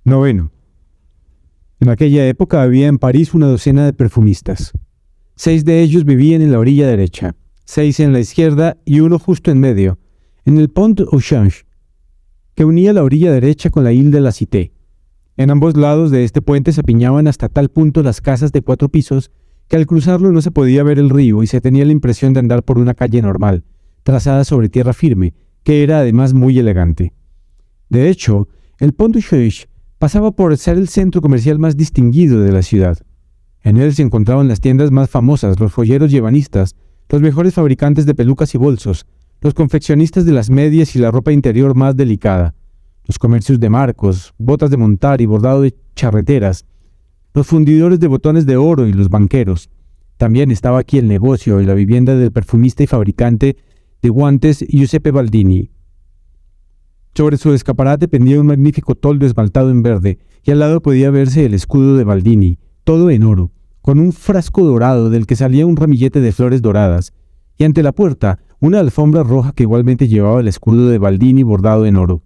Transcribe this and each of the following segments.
Noveno. En aquella época había en París una docena de perfumistas. 6 de ellos vivían en la orilla derecha, 6 en la izquierda y uno justo en medio, en el Pont au Change, que unía la orilla derecha con la Ile de la Cité. En ambos lados de este puente se apiñaban hasta tal punto las casas de 4 pisos que al cruzarlo no se podía ver el río y se tenía la impresión de andar por una calle normal, trazada sobre tierra firme, que era además muy elegante. De hecho, el Pont du Change pasaba por ser el centro comercial más distinguido de la ciudad. En él se encontraban las tiendas más famosas, los joyeros y ebanistas, los mejores fabricantes de pelucas y bolsos, los confeccionistas de las medias y la ropa interior más delicada, los comercios de marcos, botas de montar y bordado de charreteras, los fundidores de botones de oro y los banqueros. También estaba aquí el negocio y la vivienda del perfumista y fabricante de guantes Giuseppe Baldini. Sobre su escaparate pendía un magnífico toldo esmaltado en verde, y al lado podía verse el escudo de Baldini, todo en oro, con un frasco dorado del que salía un ramillete de flores doradas, y ante la puerta una alfombra roja que igualmente llevaba el escudo de Baldini bordado en oro.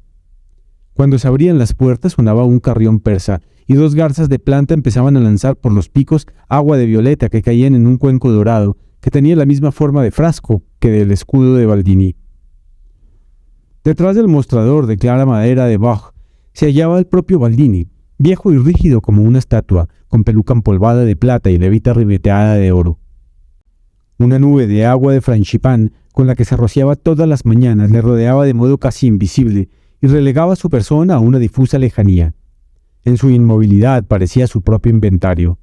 Cuando se abrían las puertas sonaba un carrión persa, y 2 garzas de planta empezaban a lanzar por los picos agua de violeta que caían en un cuenco dorado, que tenía la misma forma de frasco que del escudo de Baldini. Detrás del mostrador de clara madera de Bach se hallaba el propio Baldini, viejo y rígido como una estatua, con peluca empolvada de plata y levita ribeteada de oro. Una nube de agua de Frangipan, con la que se rociaba todas las mañanas, le rodeaba de modo casi invisible y relegaba su persona a una difusa lejanía. En su inmovilidad parecía su propio inventario.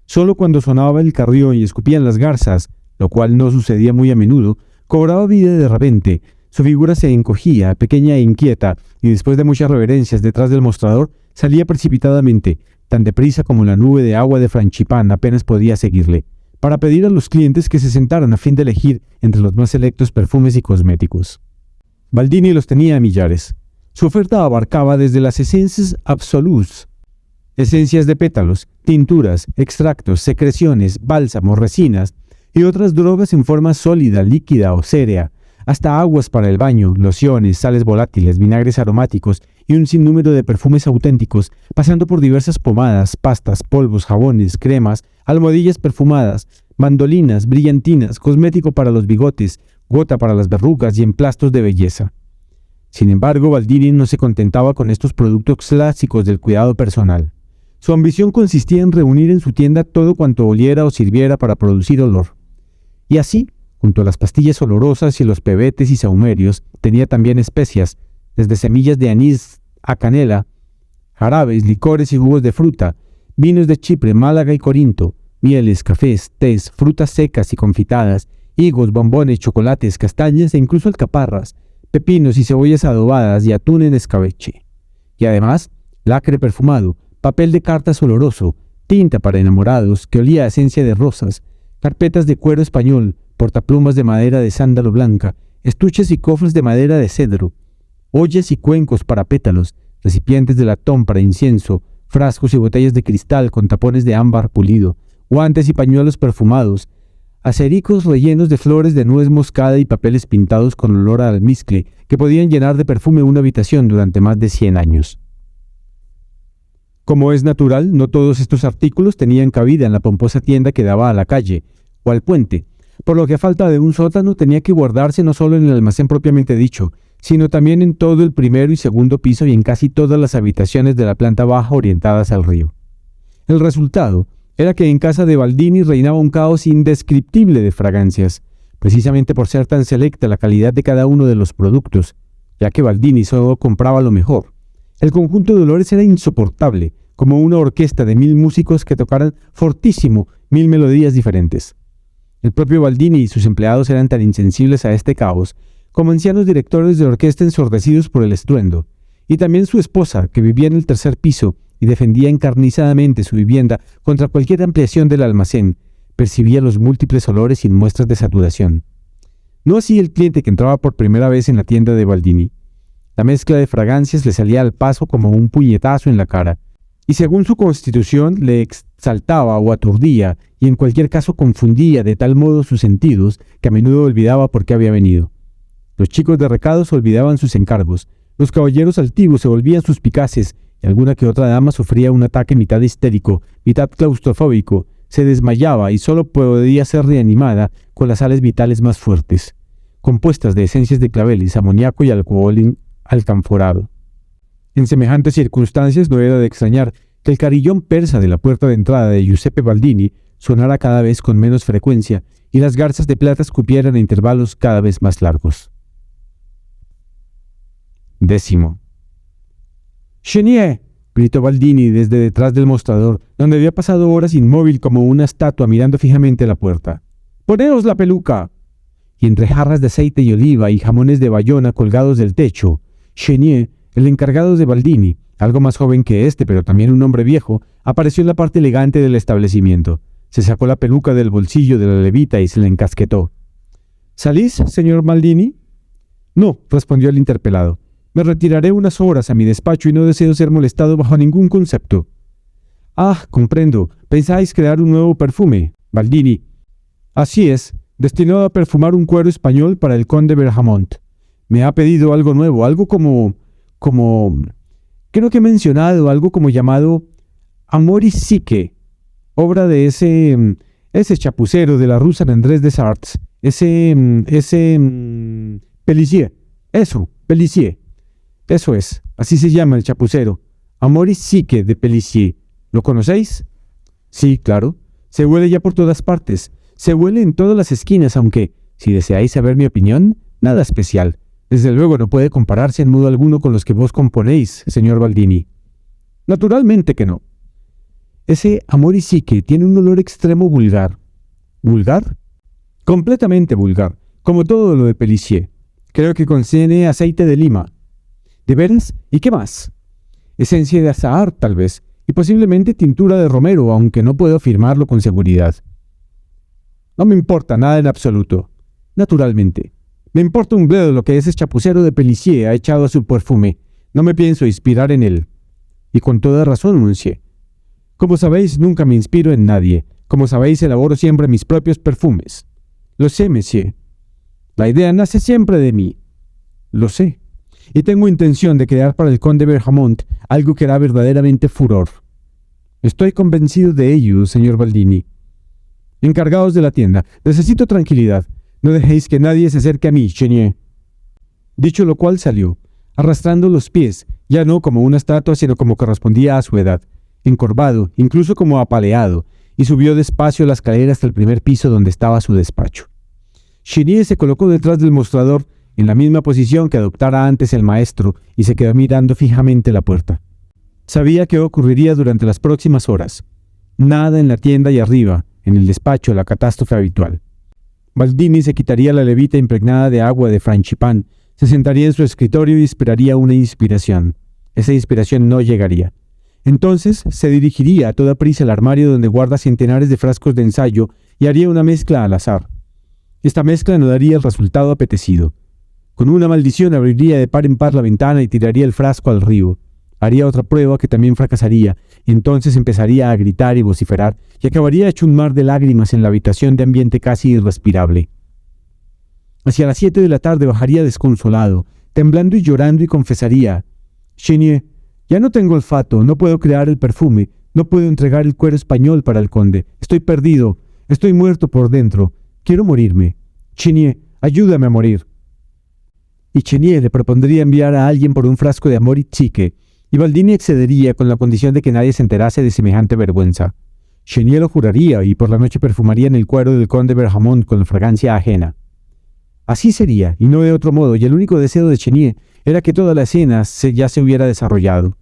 Solo cuando sonaba el carrión y escupían las garzas, lo cual no sucedía muy a menudo, cobraba vida de repente. Su figura se encogía, pequeña e inquieta, y después de muchas reverencias detrás del mostrador, salía precipitadamente, tan deprisa como la nube de agua de Frangipan apenas podía seguirle, para pedir a los clientes que se sentaran a fin de elegir entre los más selectos perfumes y cosméticos. Baldini los tenía a millares. Su oferta abarcaba desde las esencias absolues, esencias de pétalos, tinturas, extractos, secreciones, bálsamos, resinas y otras drogas en forma sólida, líquida o sérea, hasta aguas para el baño, lociones, sales volátiles, vinagres aromáticos y un sinnúmero de perfumes auténticos, pasando por diversas pomadas, pastas, polvos, jabones, cremas, almohadillas perfumadas, mandolinas, brillantinas, cosmético para los bigotes, gota para las verrugas y emplastos de belleza. Sin embargo, Baldini no se contentaba con estos productos clásicos del cuidado personal. Su ambición consistía en reunir en su tienda todo cuanto oliera o sirviera para producir olor. Y así, junto a las pastillas olorosas y los pebetes y sahumerios, tenía también especias, desde semillas de anís a canela, jarabes, licores y jugos de fruta, vinos de Chipre, Málaga y Corinto, mieles, cafés, tés, frutas secas y confitadas, higos, bombones, chocolates, castañas e incluso alcaparras, pepinos y cebollas adobadas y atún en escabeche. Y además, lacre perfumado, papel de cartas oloroso, tinta para enamorados que olía a esencia de rosas, carpetas de cuero español, portaplumas de madera de sándalo blanca, estuches y cofres de madera de cedro, ollas y cuencos para pétalos, recipientes de latón para incienso, frascos y botellas de cristal con tapones de ámbar pulido, guantes y pañuelos perfumados, acericos rellenos de flores de nuez moscada y papeles pintados con olor a almizcle que podían llenar de perfume una habitación durante más de 100 años. Como es natural, no todos estos artículos tenían cabida en la pomposa tienda que daba a la calle o al puente, por lo que a falta de un sótano tenía que guardarse no solo en el almacén propiamente dicho, sino también en todo el primero y segundo piso y en casi todas las habitaciones de la planta baja orientadas al río. El resultado era que en casa de Baldini reinaba un caos indescriptible de fragancias, precisamente por ser tan selecta la calidad de cada uno de los productos, ya que Baldini solo compraba lo mejor. El conjunto de olores era insoportable, como una orquesta de 1000 músicos que tocaran fortísimo 1000 melodías diferentes. El propio Baldini y sus empleados eran tan insensibles a este caos como ancianos directores de orquesta ensordecidos por el estruendo, y también su esposa, que vivía en el 3er piso y defendía encarnizadamente su vivienda contra cualquier ampliación del almacén, percibía los múltiples olores sin muestras de saturación. No así el cliente que entraba por primera vez en la tienda de Baldini. La mezcla de fragancias le salía al paso como un puñetazo en la cara, y según su constitución le exaltaba o aturdía, y en cualquier caso confundía de tal modo sus sentidos que a menudo olvidaba por qué había venido. Los chicos de recados olvidaban sus encargos, los caballeros altivos se volvían suspicaces y alguna que otra dama sufría un ataque mitad histérico, mitad claustrofóbico, se desmayaba y solo podía ser reanimada con las sales vitales más fuertes, compuestas de esencias de claveles, amoníaco y alcohol alcanforado. En semejantes circunstancias no era de extrañar que el carillón persa de la puerta de entrada de Giuseppe Baldini sonara cada vez con menos frecuencia y las garzas de plata escupieran a intervalos cada vez más largos. 10. «Chenier», gritó Baldini desde detrás del mostrador, donde había pasado horas inmóvil como una estatua mirando fijamente la puerta. «¡Poneos la peluca!» Y entre jarras de aceite y oliva y jamones de Bayona colgados del techo, Chenier, el encargado de Baldini, algo más joven que este, pero también un hombre viejo, apareció en la parte elegante del establecimiento. Se sacó la peluca del bolsillo de la levita y se la encasquetó. «¿Salís, señor Baldini?» «No», respondió el interpelado. «Me retiraré unas horas a mi despacho y no deseo ser molestado bajo ningún concepto». «Ah, comprendo. ¿Pensáis crear un nuevo perfume, Baldini?» «Así es, destinado a perfumar un cuero español para el conde Berhamont. Me ha pedido algo nuevo, algo como... Creo que he mencionado algo como llamado Amoris Psique, obra de ese chapucero de la rue Saint-André des Arts, Pélissier. Eso, Pélissier. Eso es, así se llama el chapucero. Amoris Psique de Pélissier. ¿Lo conocéis?» «Sí, claro. Se huele ya por todas partes. Se huele en todas las esquinas, aunque, si deseáis saber mi opinión, nada especial. Desde luego no puede compararse en modo alguno con los que vos componéis, señor Baldini». «Naturalmente que no». «Ese Amoris Psique tiene un olor extremo vulgar». «¿Vulgar?» «Completamente vulgar, como todo lo de Pélissier. Creo que contiene aceite de lima». «¿De veras? ¿Y qué más?» «Esencia de azahar, tal vez, y posiblemente tintura de romero, aunque no puedo afirmarlo con seguridad». «No me importa nada en absoluto. Naturalmente. Me importa un bledo lo que ese chapucero de Pélissier ha echado a su perfume. No me pienso inspirar en él». «Y con toda razón, monsieur. Como sabéis, nunca me inspiro en nadie. Como sabéis, elaboro siempre mis propios perfumes». «Lo sé, monsieur. La idea nace siempre de mí». «Lo sé. Y tengo intención de crear para el conde Berhamont algo que hará verdaderamente furor». «Estoy convencido de ello, señor Baldini». «Encargaos de la tienda. Necesito tranquilidad. No dejéis que nadie se acerque a mí, Chenier». Dicho lo cual salió, arrastrando los pies, ya no como una estatua, sino como correspondía a su edad, encorvado, incluso como apaleado, y subió despacio la escalera hasta el primer piso donde estaba su despacho. Chenier se colocó detrás del mostrador, en la misma posición que adoptara antes el maestro, y se quedó mirando fijamente la puerta. Sabía qué ocurriría durante las próximas horas. Nada en la tienda y arriba, en el despacho, la catástrofe habitual. Baldini se quitaría la levita impregnada de agua de Franchipán, se sentaría en su escritorio y esperaría una inspiración. Esa inspiración no llegaría. Entonces se dirigiría a toda prisa al armario donde guarda centenares de frascos de ensayo y haría una mezcla al azar. Esta mezcla no daría el resultado apetecido. Con una maldición abriría de par en par la ventana y tiraría el frasco al río. Haría otra prueba que también fracasaría, y entonces empezaría a gritar y vociferar, y acabaría hecho un mar de lágrimas en la habitación de ambiente casi irrespirable. Hacia las 7 de la tarde bajaría desconsolado, temblando y llorando, y confesaría: «Chenier, ya no tengo olfato, no puedo crear el perfume, no puedo entregar el cuero español para el conde, estoy perdido, estoy muerto por dentro, quiero morirme. Chenier, ayúdame a morir». Y Chenier le propondría enviar a alguien por un frasco de Amoris Psique, y Baldini accedería con la condición de que nadie se enterase de semejante vergüenza. Chenier lo juraría y por la noche perfumaría en el cuero del conde Berhamont con fragancia ajena. Así sería, y no de otro modo, y el único deseo de Chenier era que toda la escena ya se hubiera desarrollado.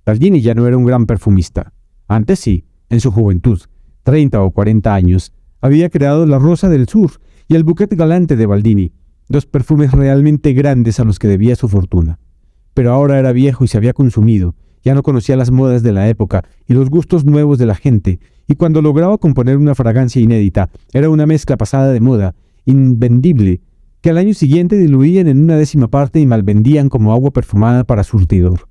Baldini ya no era un gran perfumista. Antes sí, en su juventud, 30 o 40 años, había creado la Rosa del Sur y el Bouquet Galante de Baldini, dos perfumes realmente grandes a los que debía su fortuna. Pero ahora era viejo y se había consumido, ya no conocía las modas de la época y los gustos nuevos de la gente, y cuando lograba componer una fragancia inédita, era una mezcla pasada de moda, invendible, que al año siguiente diluían en una 10ª parte y malvendían como agua perfumada para surtidor.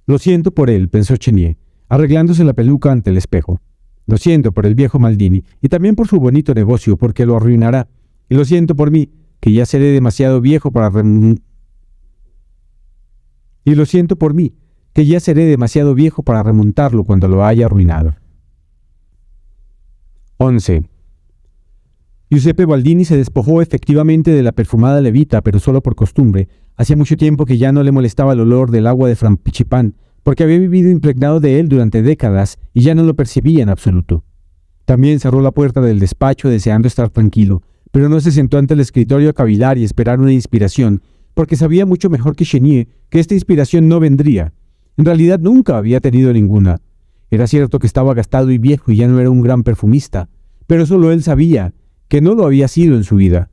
«Lo siento por él», pensó Chenier, arreglándose la peluca ante el espejo. «Lo siento por el viejo Baldini, y también por su bonito negocio, porque lo arruinará. Y lo siento por mí, que ya seré demasiado viejo para que ya seré demasiado viejo para remontarlo cuando lo haya arruinado. 11. Giuseppe Baldini se despojó efectivamente de la perfumada levita, pero solo por costumbre. Hacía mucho tiempo que ya no le molestaba el olor del agua de Francipan, porque había vivido impregnado de él durante décadas y ya no lo percibía en absoluto. También cerró la puerta del despacho deseando estar tranquilo, pero no se sentó ante el escritorio a cavilar y esperar una inspiración, porque sabía mucho mejor que Chenier que esta inspiración no vendría. En realidad nunca había tenido ninguna. Era cierto que estaba gastado y viejo y ya no era un gran perfumista, pero solo él sabía que no lo había sido en su vida.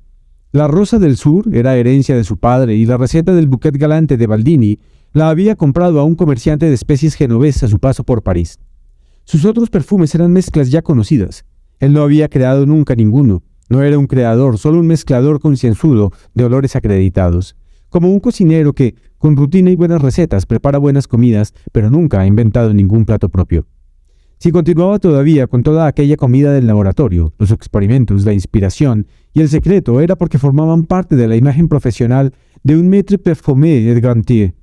La rosa del sur era herencia de su padre y la receta del bouquet galante de Baldini la había comprado a un comerciante de especies genovés a su paso por París. Sus otros perfumes eran mezclas ya conocidas. Él no había creado nunca ninguno. No era un creador, solo un mezclador concienzudo de olores acreditados. Como un cocinero que, con rutina y buenas recetas, prepara buenas comidas, pero nunca ha inventado ningún plato propio. Si continuaba todavía con toda aquella comida del laboratorio, los experimentos, la inspiración y el secreto, era porque formaban parte de la imagen profesional de un maître parfumé de Gantier.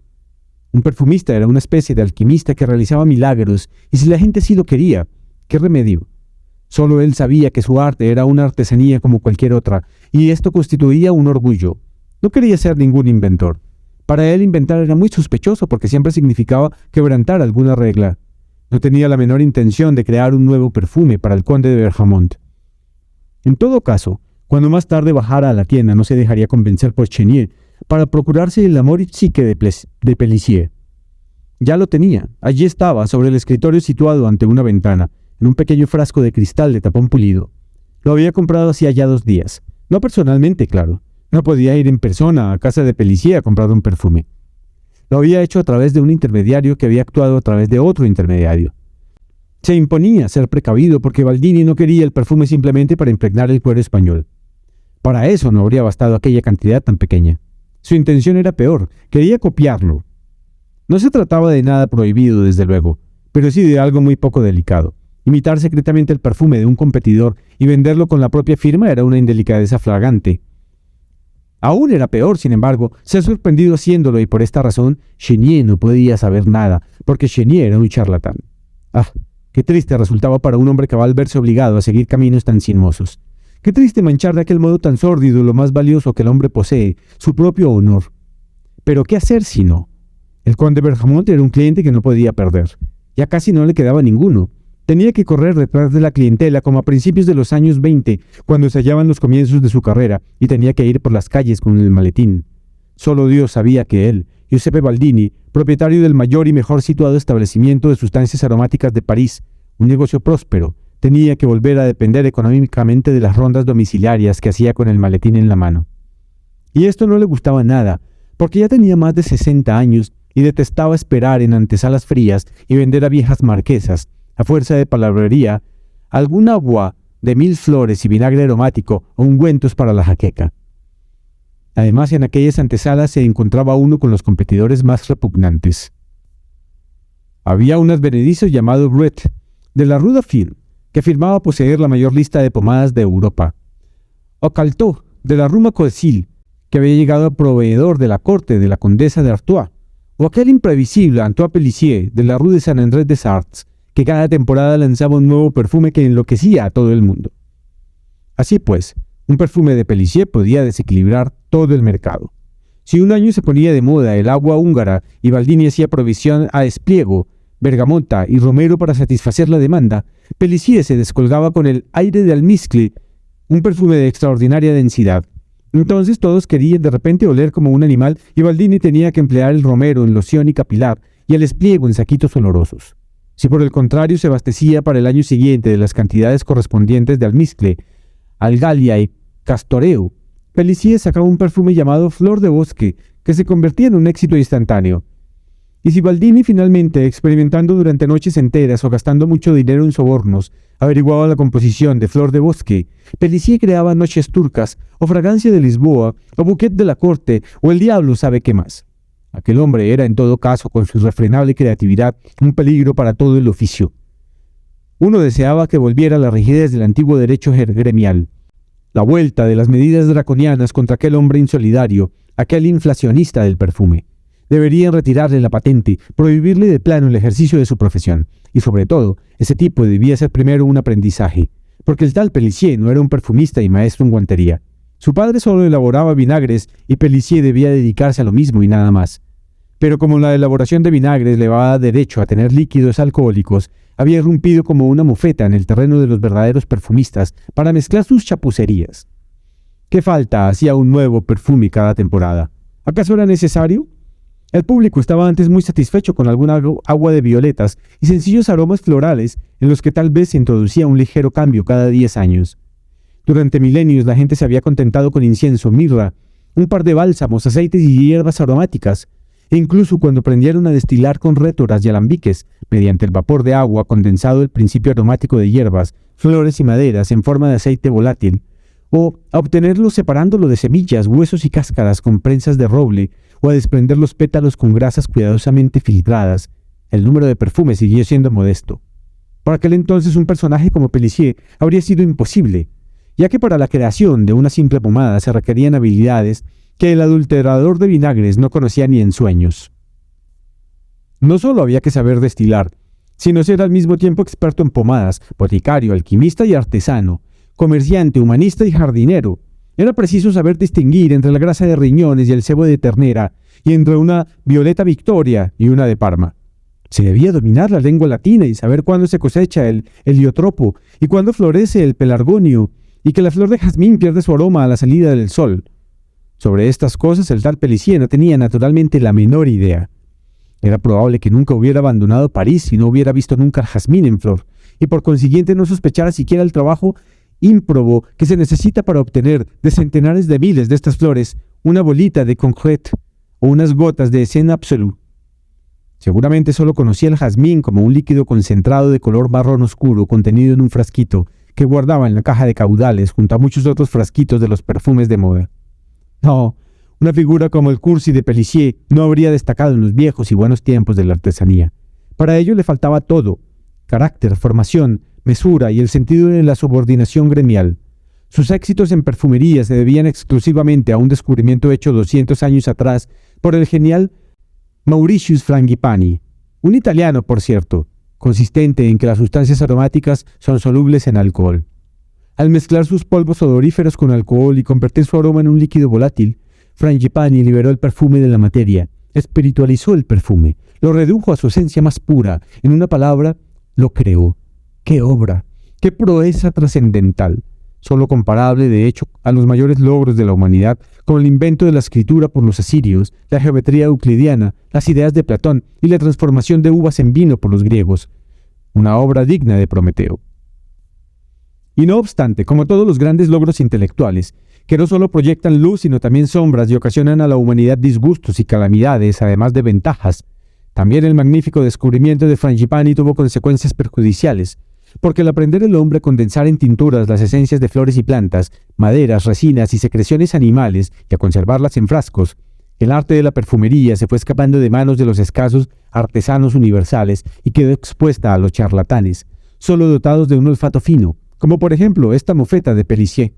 Un perfumista era una especie de alquimista que realizaba milagros, y si la gente sí lo quería, ¿qué remedio? Solo él sabía que su arte era una artesanía como cualquier otra, y esto constituía un orgullo. No quería ser ningún inventor. Para él inventar era muy sospechoso porque siempre significaba quebrantar alguna regla. No tenía la menor intención de crear un nuevo perfume para el conde de Bergamont. En todo caso, cuando más tarde bajara a la tienda no se dejaría convencer por Chenier para procurarse el amor y psique de Pélissier. Ya lo tenía. Allí estaba, sobre el escritorio situado ante una ventana, en un pequeño frasco de cristal de tapón pulido. Lo había comprado hacía ya 2 días. No personalmente, claro. No podía ir en persona a casa de Pélissier a comprar un perfume. Lo había hecho a través de un intermediario que había actuado a través de otro intermediario. Se imponía ser precavido porque Baldini no quería el perfume simplemente para impregnar el cuero español. Para eso no habría bastado aquella cantidad tan pequeña. Su intención era peor, quería copiarlo. No se trataba de nada prohibido, desde luego, pero sí de algo muy poco delicado. Imitar secretamente el perfume de un competidor y venderlo con la propia firma era una indelicadeza flagrante. Aún era peor, sin embargo, ser sorprendido haciéndolo, y por esta razón Chenier no podía saber nada, porque Chenier era un charlatán. Ah, qué triste resultaba para un hombre cabal verse obligado a seguir caminos tan sinuosos. Qué triste manchar de aquel modo tan sórdido lo más valioso que el hombre posee, su propio honor. Pero ¿qué hacer si no? El conde Bergamont era un cliente que no podía perder. Ya casi no le quedaba ninguno. Tenía que correr detrás de la clientela como a principios de los años 20, cuando se hallaban los comienzos de su carrera, y tenía que ir por las calles con el maletín. Solo Dios sabía que él, Giuseppe Baldini, propietario del mayor y mejor situado establecimiento de sustancias aromáticas de París, un negocio próspero, tenía que volver a depender económicamente de las rondas domiciliarias que hacía con el maletín en la mano. Y esto no le gustaba nada, porque ya tenía más de 60 años y detestaba esperar en antesalas frías y vender a viejas marquesas, a fuerza de palabrería, algún agua de 1000 flores y vinagre aromático o ungüentos para la jaqueca. Además, en aquellas antesalas se encontraba uno con los competidores más repugnantes. Había un advenedizo llamado Brett, de la Rue Dauphine, que afirmaba poseer la mayor lista de pomadas de Europa. O Caltot, de la Rue Macoesil, que había llegado a proveedor de la corte de la condesa de Artois. O aquel imprevisible Antoine Pélissier, de la Rue de Saint-André-des-Arts, que cada temporada lanzaba un nuevo perfume que enloquecía a todo el mundo. Así pues, un perfume de Pélissier podía desequilibrar todo el mercado. Si un año se ponía de moda el agua húngara y Baldini hacía provisión a Espliego, Bergamonta y Romero para satisfacer la demanda, Pélissier se descolgaba con el aire de almizcle, un perfume de extraordinaria densidad. Entonces todos querían de repente oler como un animal y Baldini tenía que emplear el romero en loción y capilar y el Espliego en saquitos olorosos. Si por el contrario se abastecía para el año siguiente de las cantidades correspondientes de almizcle, algalia y castoreo, Pélissier sacaba un perfume llamado Flor de Bosque, que se convertía en un éxito instantáneo. Y si Baldini finalmente, experimentando durante noches enteras o gastando mucho dinero en sobornos, averiguaba la composición de Flor de Bosque, Pélissier creaba Noches Turcas, o Fragancia de Lisboa, o Bouquet de la Corte, o el diablo sabe qué más. Aquel hombre era, en todo caso, con su irrefrenable creatividad, un peligro para todo el oficio. Uno deseaba que volviera a la rigidez del antiguo derecho gremial, la vuelta de las medidas draconianas contra aquel hombre insolidario, aquel inflacionista del perfume. Deberían retirarle la patente, prohibirle de plano el ejercicio de su profesión. Y sobre todo, ese tipo debía ser primero un aprendizaje, porque el tal Pellicier no era un perfumista y maestro en guantería. Su padre solo elaboraba vinagres y Pellicier debía dedicarse a lo mismo y nada más. Pero como la elaboración de vinagres le daba derecho a tener líquidos alcohólicos, había irrumpido como una mofeta en el terreno de los verdaderos perfumistas para mezclar sus chapucerías. ¿Qué falta hacía un nuevo perfume cada temporada? ¿Acaso era necesario? El público estaba antes muy satisfecho con alguna agua de violetas y sencillos aromas florales en los que tal vez se introducía un ligero cambio cada 10 años. Durante milenios la gente se había contentado con incienso, mirra, un par de bálsamos, aceites y hierbas aromáticas, e incluso cuando aprendieron a destilar con rétoras y alambiques, mediante el vapor de agua condensado el principio aromático de hierbas, flores y maderas en forma de aceite volátil, o a obtenerlo separándolo de semillas, huesos y cáscaras con prensas de roble, o a desprender los pétalos con grasas cuidadosamente filtradas, el número de perfumes siguió siendo modesto. Para aquel entonces un personaje como Pellicier habría sido imposible, ya que para la creación de una simple pomada se requerían habilidades que el adulterador de vinagres no conocía ni en sueños. No solo había que saber destilar, sino ser al mismo tiempo experto en pomadas, boticario, alquimista y artesano, comerciante, humanista y jardinero. Era preciso saber distinguir entre la grasa de riñones y el sebo de ternera, y entre una violeta Victoria y una de Parma. Se debía dominar la lengua latina y saber cuándo se cosecha el heliotropo y cuándo florece el pelargonio, y que la flor de jazmín pierde su aroma a la salida del sol. Sobre estas cosas el tal Pellicier no tenía naturalmente la menor idea. Era probable que nunca hubiera abandonado París y no hubiera visto nunca el jazmín en flor, y por consiguiente no sospechara siquiera el trabajo ímprobo que se necesita para obtener de centenares de miles de estas flores una bolita de concret o unas gotas de Essen Absolu. Seguramente solo conocía el jazmín como un líquido concentrado de color marrón oscuro contenido en un frasquito que guardaba en la caja de caudales junto a muchos otros frasquitos de los perfumes de moda. No, una figura como el Cursi de Pellicier no habría destacado en los viejos y buenos tiempos de la artesanía. Para ello le faltaba todo: carácter, formación, mesura y el sentido de la subordinación gremial. Sus éxitos en perfumería se debían exclusivamente a un descubrimiento hecho 200 años atrás por el genial Mauritius Frangipani, un italiano, por cierto, consistente en que las sustancias aromáticas son solubles en alcohol. Al mezclar sus polvos odoríferos con alcohol y convertir su aroma en un líquido volátil, Frangipani liberó el perfume de la materia, espiritualizó el perfume, lo redujo a su esencia más pura, en una palabra, lo creó. ¡Qué obra! ¡Qué proeza trascendental! Solo comparable, de hecho, a los mayores logros de la humanidad, como el invento de la escritura por los asirios, la geometría euclidiana, las ideas de Platón y la transformación de uvas en vino por los griegos. Una obra digna de Prometeo. Y no obstante, como todos los grandes logros intelectuales, que no solo proyectan luz sino también sombras y ocasionan a la humanidad disgustos y calamidades, además de ventajas, también el magnífico descubrimiento de Frangipani tuvo consecuencias perjudiciales, porque al aprender el hombre a condensar en tinturas las esencias de flores y plantas, maderas, resinas y secreciones animales y a conservarlas en frascos, el arte de la perfumería se fue escapando de manos de los escasos artesanos universales y quedó expuesta a los charlatanes, solo dotados de un olfato fino, como por ejemplo esta mofeta de Pellicier.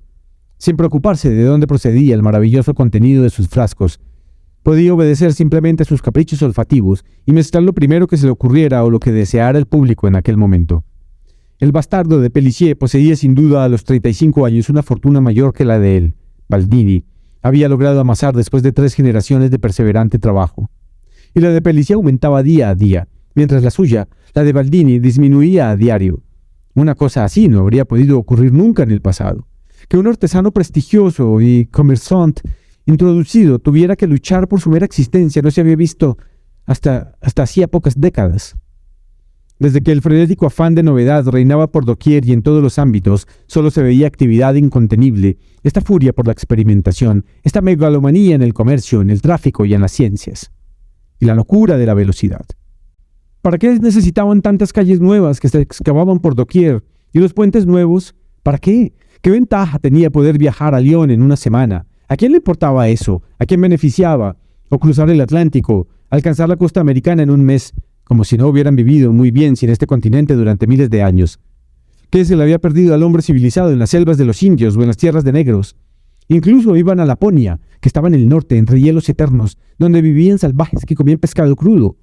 Sin preocuparse de dónde procedía el maravilloso contenido de sus frascos, podía obedecer simplemente a sus caprichos olfativos y mezclar lo primero que se le ocurriera o lo que deseara el público en aquel momento. El bastardo de Pellicier poseía sin duda a los 35 años una fortuna mayor que la de él. Baldini había logrado amasar después de 3 generaciones de perseverante trabajo. Y la de Pellicier aumentaba día a día, mientras la suya, la de Baldini, disminuía a diario. Una cosa así no habría podido ocurrir nunca en el pasado. Que un artesano prestigioso y commerçant introducido tuviera que luchar por su mera existencia no se había visto hasta hacía pocas décadas. Desde que el frenético afán de novedad reinaba por doquier y en todos los ámbitos, solo se veía actividad incontenible, esta furia por la experimentación, esta megalomanía en el comercio, en el tráfico y en las ciencias. Y la locura de la velocidad. ¿Para qué necesitaban tantas calles nuevas que se excavaban por doquier? ¿Y los puentes nuevos? ¿Para qué? ¿Qué ventaja tenía poder viajar a Lyon en una semana? ¿A quién le importaba eso? ¿A quién beneficiaba? ¿O cruzar el Atlántico? ¿Alcanzar la costa americana en un mes? Como si no hubieran vivido muy bien sin este continente durante miles de años. ¿Qué se le había perdido al hombre civilizado en las selvas de los indios o en las tierras de negros? Incluso iban a Laponia, que estaba en el norte, entre hielos eternos, donde vivían salvajes que comían pescado crudo.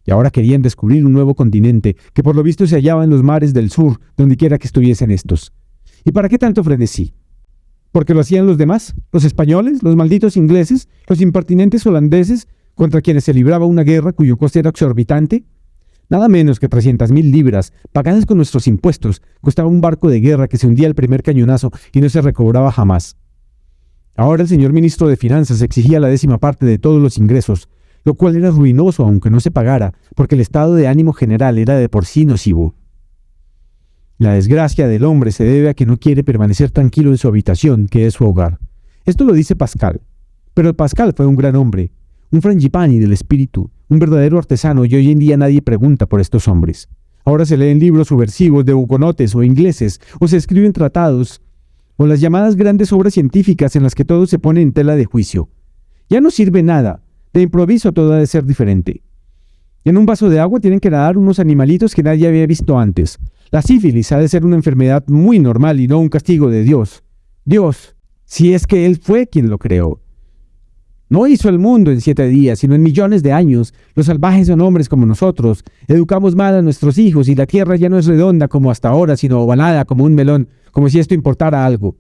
Y ahora querían descubrir un nuevo continente, que por lo visto se hallaba en los mares del sur, donde quiera que estuviesen estos. ¿Y para qué tanto frenesí? ¿Porque lo hacían los demás? ¿Los españoles? ¿Los malditos ingleses? ¿Los impertinentes holandeses, contra quienes se libraba una guerra cuyo coste era exorbitante? Nada menos que 300.000 libras, pagadas con nuestros impuestos, costaba un barco de guerra que se hundía al primer cañonazo y no se recobraba jamás. Ahora el señor ministro de Finanzas exigía la 10ª parte de todos los ingresos, lo cual era ruinoso aunque no se pagara, porque el estado de ánimo general era de por sí nocivo. La desgracia del hombre se debe a que no quiere permanecer tranquilo en su habitación, que es su hogar. Esto lo dice Pascal. Pero Pascal fue un gran hombre, un frangipani del espíritu, un verdadero artesano, y hoy en día nadie pregunta por estos hombres. Ahora se leen libros subversivos de hugonotes o ingleses, o se escriben tratados, o las llamadas grandes obras científicas en las que todo se pone en tela de juicio. Ya no sirve nada, de improviso todo ha de ser diferente. En un vaso de agua tienen que nadar unos animalitos que nadie había visto antes. La sífilis ha de ser una enfermedad muy normal y no un castigo de Dios. Dios, si es que Él fue quien lo creó. No hizo el mundo en 7 días, sino en millones de años. Los salvajes son hombres como nosotros. Educamos mal a nuestros hijos y la tierra ya no es redonda como hasta ahora, sino ovalada como un melón, como si esto importara algo.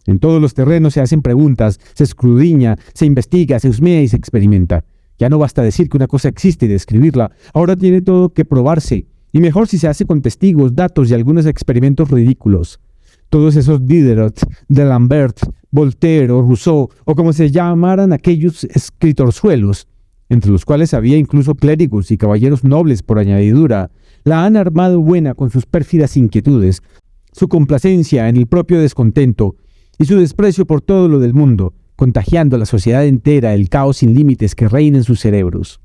En todos los terrenos se hacen preguntas, se escudriña, se investiga, se husmea y se experimenta. Ya no basta decir que una cosa existe y describirla. Ahora tiene todo que probarse. Y mejor si se hace con testigos, datos y algunos experimentos ridículos. Todos esos Diderot, D'Alembert, Voltaire o Rousseau, o como se llamaran aquellos escritorzuelos, entre los cuales había incluso clérigos y caballeros nobles por añadidura, la han armado buena con sus pérfidas inquietudes, su complacencia en el propio descontento y su desprecio por todo lo del mundo, contagiando a la sociedad entera el caos sin límites que reina en sus cerebros.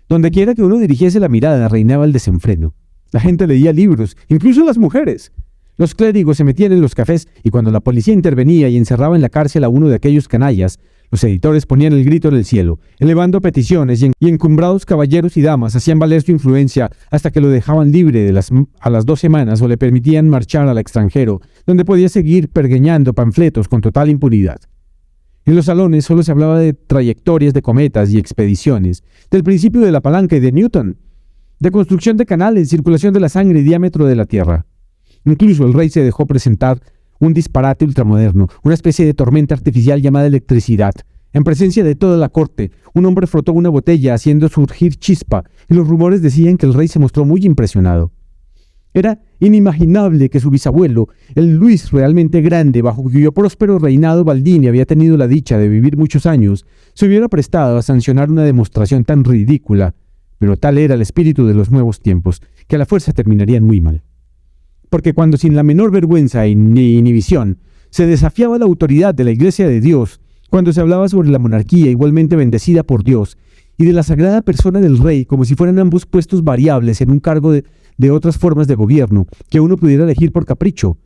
Donde quiera que uno dirigiese la mirada reinaba el desenfreno. La gente leía libros, incluso las mujeres. Los clérigos se metían en los cafés y cuando la policía intervenía y encerraba en la cárcel a uno de aquellos canallas, los editores ponían el grito en el cielo, elevando peticiones y encumbrados caballeros y damas hacían valer su influencia hasta que lo dejaban libre a las 2 semanas o le permitían marchar al extranjero, donde podía seguir pergeñando panfletos con total impunidad. En los salones solo se hablaba de trayectorias de cometas y expediciones, del principio de la palanca y de Newton, de construcción de canales, circulación de la sangre y diámetro de la Tierra. Incluso el rey se dejó presentar un disparate ultramoderno, una especie de tormenta artificial llamada electricidad. En presencia de toda la corte, un hombre frotó una botella haciendo surgir chispa, y los rumores decían que el rey se mostró muy impresionado. Era inimaginable que su bisabuelo, el Luis realmente grande, bajo cuyo próspero reinado Baldini había tenido la dicha de vivir muchos años, se hubiera prestado a sancionar una demostración tan ridícula, pero tal era el espíritu de los nuevos tiempos, que a la fuerza terminarían muy mal. Porque cuando sin la menor vergüenza ni inhibición se desafiaba la autoridad de la Iglesia de Dios, cuando se hablaba sobre la monarquía igualmente bendecida por Dios, y de la sagrada persona del rey como si fueran ambos puestos variables en un cargo de otras formas de gobierno, que uno pudiera elegir por capricho,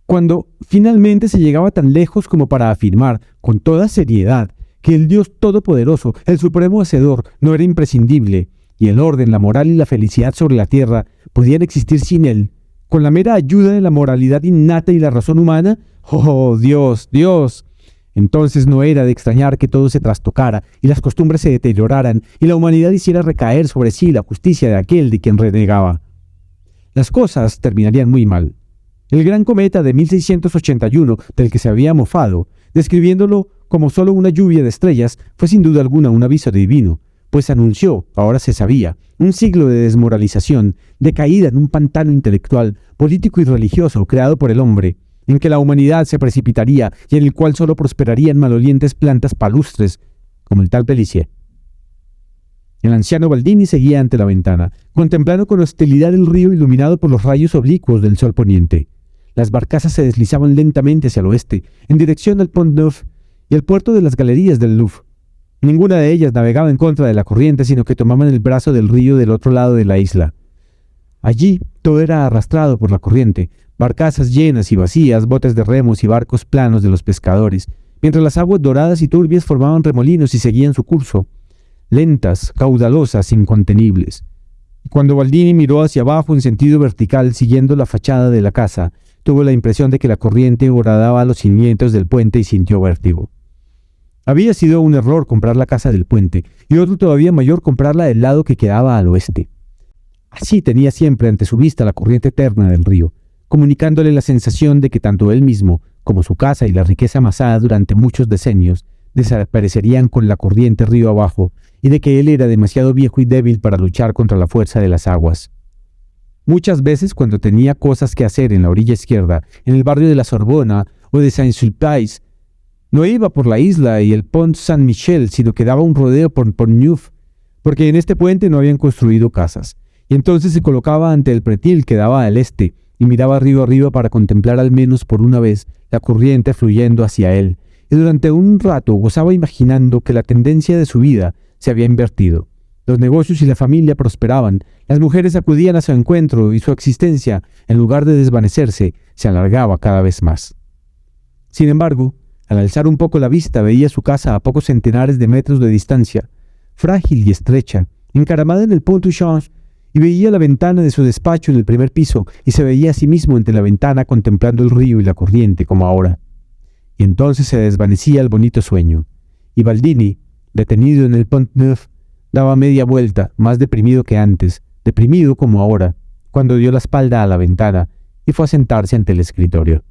cuando finalmente se llegaba tan lejos como para afirmar, con toda seriedad, que el Dios Todopoderoso, el Supremo Hacedor, no era imprescindible, y el orden, la moral y la felicidad sobre la tierra podían existir sin él, con la mera ayuda de la moralidad innata y la razón humana. ¡Oh, Dios, Dios! Entonces no era de extrañar que todo se trastocara y las costumbres se deterioraran y la humanidad hiciera recaer sobre sí la justicia de aquel de quien renegaba. Las cosas terminarían muy mal. El gran cometa de 1681, del que se había mofado, describiéndolo como solo una lluvia de estrellas, fue sin duda alguna un aviso divino, pues anunció, ahora se sabía, un siglo de desmoralización, de caída en un pantano intelectual, político y religioso creado por el hombre, en que la humanidad se precipitaría y en el cual solo prosperarían malolientes plantas palustres, como el tal Pelicier. El anciano Baldini seguía ante la ventana, contemplando con hostilidad el río iluminado por los rayos oblicuos del sol poniente. Las barcazas se deslizaban lentamente hacia el oeste, en dirección al Pont Neuf y al puerto de las Galerías del Louvre. Ninguna de ellas navegaba en contra de la corriente, sino que tomaban el brazo del río del otro lado de la isla. Allí todo era arrastrado por la corriente, barcazas llenas y vacías, botes de remos y barcos planos de los pescadores, mientras las aguas doradas y turbias formaban remolinos y seguían su curso, lentas, caudalosas, incontenibles. Y cuando Baldini miró hacia abajo en sentido vertical, siguiendo la fachada de la casa, tuvo la impresión de que la corriente horadaba los cimientos del puente y sintió vértigo. Había sido un error comprar la casa del puente, y otro todavía mayor comprarla del lado que quedaba al oeste. Así tenía siempre ante su vista la corriente eterna del río, comunicándole la sensación de que tanto él mismo como su casa y la riqueza amasada durante muchos decenios desaparecerían con la corriente río abajo, y de que él era demasiado viejo y débil para luchar contra la fuerza de las aguas. Muchas veces, cuando tenía cosas que hacer en la orilla izquierda, en el barrio de la Sorbona o de Saint-Sulpice, no iba por la isla y el Pont Saint-Michel, sino que daba un rodeo por Pont-Neuf, porque en este puente no habían construido casas, y entonces se colocaba ante el pretil que daba al este y miraba río arriba para contemplar al menos por una vez la corriente fluyendo hacia él, y durante un rato gozaba imaginando que la tendencia de su vida se había invertido. Los negocios y la familia prosperaban, las mujeres acudían a su encuentro y su existencia, en lugar de desvanecerse, se alargaba cada vez más. Sin embargo, al alzar un poco la vista veía su casa a pocos centenares de metros de distancia, frágil y estrecha, encaramada en el Pont du Change, y veía la ventana de su despacho en el primer piso y se veía a sí mismo entre la ventana contemplando el río y la corriente como ahora. Y entonces se desvanecía el bonito sueño, y Baldini, detenido en el Pont-Neuf, daba media vuelta, más deprimido que antes, deprimido como ahora, cuando dio la espalda a la ventana y fue a sentarse ante el escritorio.